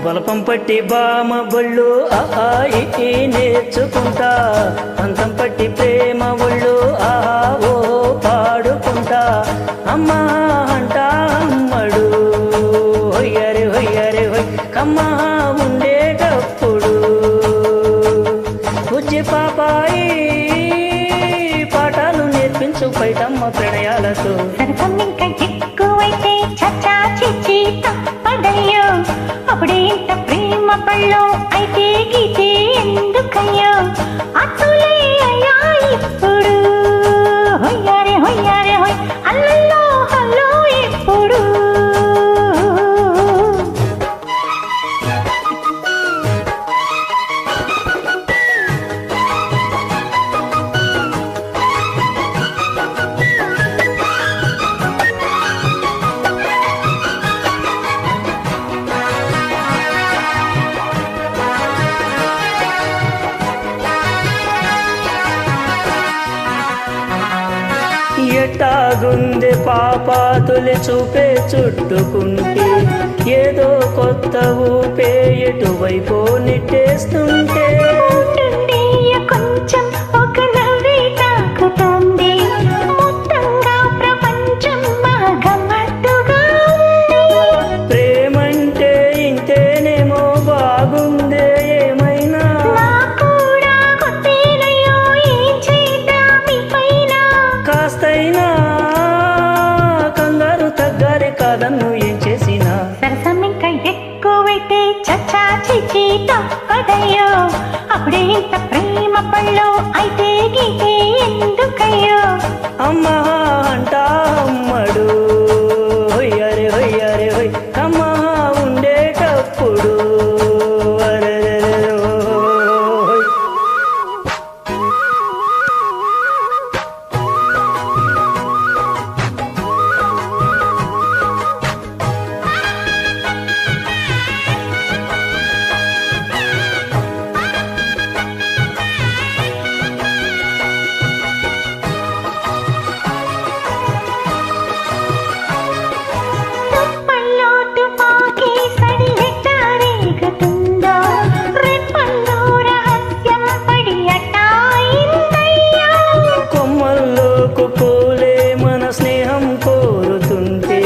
బలపం పట్టి బామ బళ్ళు నేర్చుకుంటా పంతం పట్టి ప్రేమ ఒళ్ళు ఆహా ఓ పాడుకుంటా అమ్మా అంటా అమ్మడు హొయ్యరే హొయ్యరే హొయ్ కమ్మా ఉండేటప్పుడు బుజ్జి పాపాయి పాఠాలు నేర్పించు పైటమ్మ ప్రణయాలతో ఎక్కువైతే చచ్చా చిచ్చి తప్పదయ్యో అప్పుడే ఇంత ప్రేమ పళ్ళు అయితే గీతే ఎందుకయ్యో అతులే అయ్యా ఇప్పుడు హొయ్యారే హొయ్యారే హొయ్ అల్లల్లో హల్లో ఇప్పుడు ఎట్టాగుంది పాపా తొలి చూపే చుట్టుకుంటే ఏదో కొత్త ఊపే ఎటువైపో నెట్టేస్తుంటే కొంచెం ఒక నవ్వే తాకుతుంది మొత్తంగా ప్రపంచం గమ్మత్తుగా ప్రేమంటే ఇంతేనేమో బాగుందే ఏమైనా కూడా కొత్తేనయ్యో ఏం చేద్దాం మీ పైన కాస్తైనా కంగారు తగ్గారే కాదన్ను ఏం చేసినా సరసం ఇంకా ఎక్కువైతే చచ్చా చిచి తప్పదయ్యో అప్పుడే ఇంత ప్రేమ పళ్ళు అయితే గీతే ఎందుకయ్యో అమ్మా అంటా అమ్మడు హొయ్యరే హొయ్యరే హొయ్ కమ్మా ఉండేటప్పుడు అరెరెరె హొయ్. తుప్పల్లో తుపాకీ సడిలెట్టారేగుతుందో రెప్పల్లో రహస్యం పడి అట్టాయిందయ్యా కొమ్మల్లో కుకోలే మన స్నేహం కోరుతుంటే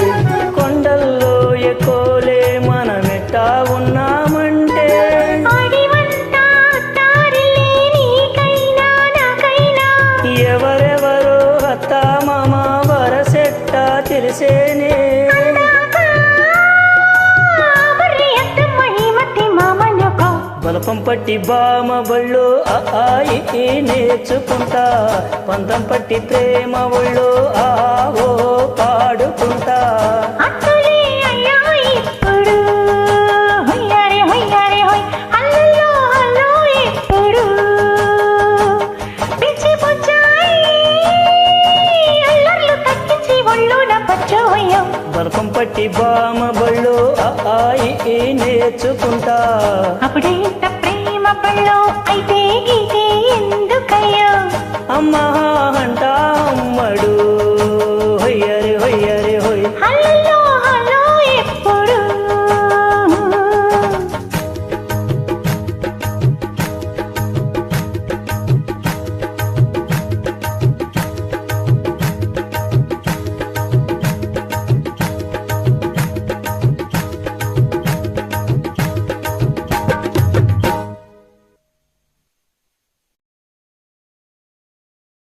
కొండల్లో ఎకోలే మనమెట్టా ఉన్నామంటే అడివంతా తారిలే నీకైనా నాకైనా ఎవరెవరో అత్త మామ వరసెట్టా తెలిసేనే బర్రి అత్తమ్మ ఈ మట్టి మామనుకో బలపం పట్టి బామ బళ్ళు నేర్చుకుంటా పంతం పట్టి ప్రేమ ఒళ్ళు ఆవో పాడుకుంటా అత్తులే అయ్యా ఇప్పుడు హొయ్యారే హొయ్యారే హొయ్ అల్లల్లో హల్లో ఇప్పుడు పిచ్చి పుచ్చాయి అల్లర్లు తగ్గించి ఒళ్ళున పచ్చోయ్యం బలపం పట్టి బామ బళ్ళు నేర్చుకుంటా అప్పుడే ఇంత ప్రేమ పళ్ళు అయితే గీతే ఎందుకయ్యో అమ్మా అంటా